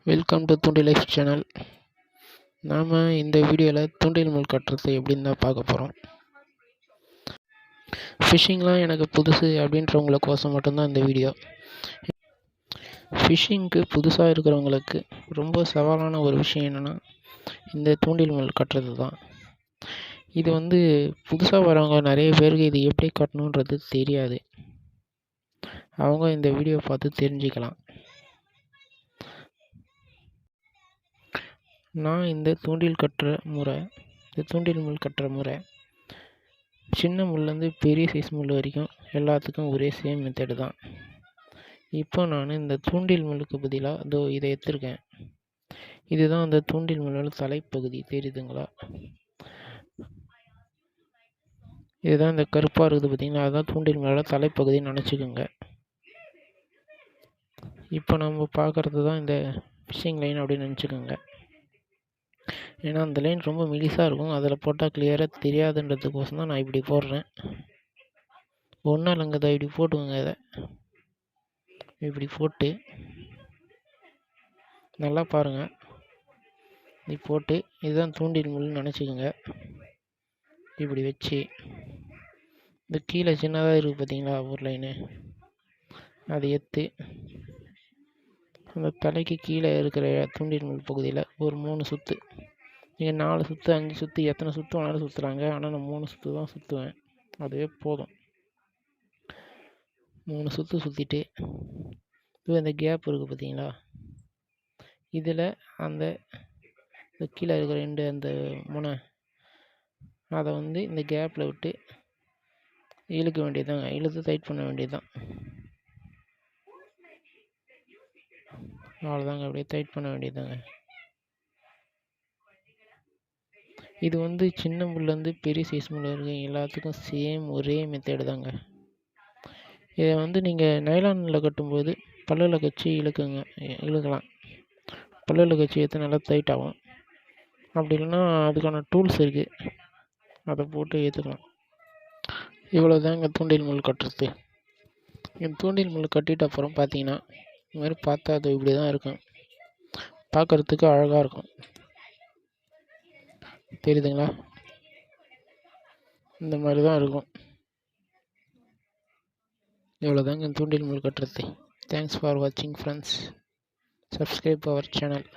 Welcome to தூண்டில் life channel. நாம் இந்த வீடியோவில் தூண்டில் முள் கட்டுறது எப்படின்னு தான் பார்க்க போகிறோம். ஃபிஷ்ஷிங்லாம் எனக்கு புதுசு அப்படின்றவங்களுக்கோசம் மட்டும்தான் இந்த வீடியோ. ஃபிஷ்ஷிங்க்கு புதுசாக இருக்கிறவங்களுக்கு ரொம்ப சவாலான ஒரு விஷயம் என்னென்னா இந்த தூண்டில் முள் கட்டுறது தான். இது புதுசாக வரவங்க நிறைய பேருக்கு இது எப்படி கட்டணுன்றது தெரியாது. அவங்க இந்த வீடியோ பார்த்து தெரிஞ்சுக்கலாம். நான் இந்த தூண்டில் முள் கட்டுற முறை சின்ன முள்லேருந்து பெரிய சைஸ் முள் வரைக்கும் எல்லாத்துக்கும் ஒரே சேம் மெத்தடு தான். இப்போ நான் இந்த தூண்டில் முள்ளுக்கு பதிலாக இதை எடுத்துருக்கேன். இதுதான் அந்த தூண்டில் முள்ளோட தலைப்பகுதி, தெரியுதுங்களா? இதுதான் இந்த கருப்பாக இருக்குது பார்த்தீங்களா, அதுதான் தூண்டில் முள்ளோட தலைப்பகுதின்னு நினச்சிக்கோங்க. இப்போ நம்ம பார்க்குறது தான் இந்த ஃபிஷ்ஷிங் லைன் அப்படின்னு நினச்சிக்கோங்க. ஏன்னா அந்த லைன் ரொம்ப மெலிசாக இருக்கும், அதில் போட்டால் கிளியராக தெரியாதுன்றதுக்கோசம் தான் நான் இப்படி போடுறேன். ஒன்றும் இல்லைங்க, இதை இப்படி போட்டுக்கோங்க. இதை இப்படி போட்டு நல்லா பாருங்கள். இப்படி போட்டு இதுதான் தூண்டில் முள்னு நினச்சிக்கோங்க. இப்படி வச்சு இந்த கீழே சின்னதாக இருக்குது பார்த்தீங்களா ஒரு லைனு, அதை எடுத்து அந்த தலைக்கு கீழே இருக்கிற தூண்டில் முள் பகுதியில் ஒரு 3 சுற்று, நீங்கள் 4 சுற்று 5 சுற்று எத்தனை சுற்று வேணாலும் சுற்றுறாங்க. ஆனால் நான் 3 சுற்று தான் சுற்றுவேன், அதுவே போதும். 3 சுற்று சுற்றிட்டு இந்த கேப் இருக்குது பார்த்தீங்களா, இதில் அந்த கீழே இருக்கிற 2 அந்த முனை அதை இந்த கேப்பில் விட்டு இழுக்க வேண்டியதுதாங்க. இழுத்து டைட் பண்ண வேண்டியதுதான். அவ்வளோதாங்க, அப்படியே டைட் பண்ண வேண்டியதுதாங்க. இது சின்ன முள்லேருந்து பெரிய சைஸ் முள் வரைக்கும் எல்லாத்துக்கும் சேம் ஒரே மெத்தேடு தாங்க. இதை நீங்கள் நைலானில் கட்டும்போது பல்லில் கச்சி இழுக்கலாம். பல்லில் கச்சி எடுத்து நல்லா டைட் ஆகும். அப்படி இல்லைன்னா அதுக்கான டூல்ஸ் இருக்குது, அதை போட்டு ஏற்றுக்கலாம். இவ்வளோதாங்க தூண்டில் முள் கட்டுறது. இந்த தூண்டில் முள் கட்டிட்ட அப்புறம் பார்த்தீங்கன்னா இது மாதிரி பார்த்தா அது இப்படி தான் இருக்கும். பார்க்குறதுக்கு அழகாக இருக்கும், தெரியுதுங்களா? இந்த மாதிரி தான் இருக்கும். இவ்வளோதாங்க தூண்டில் முள் கட்டுறது. தேங்க்ஸ் ஃபார் வாட்சிங் ஃப்ரெண்ட்ஸ். Subscribe our channel.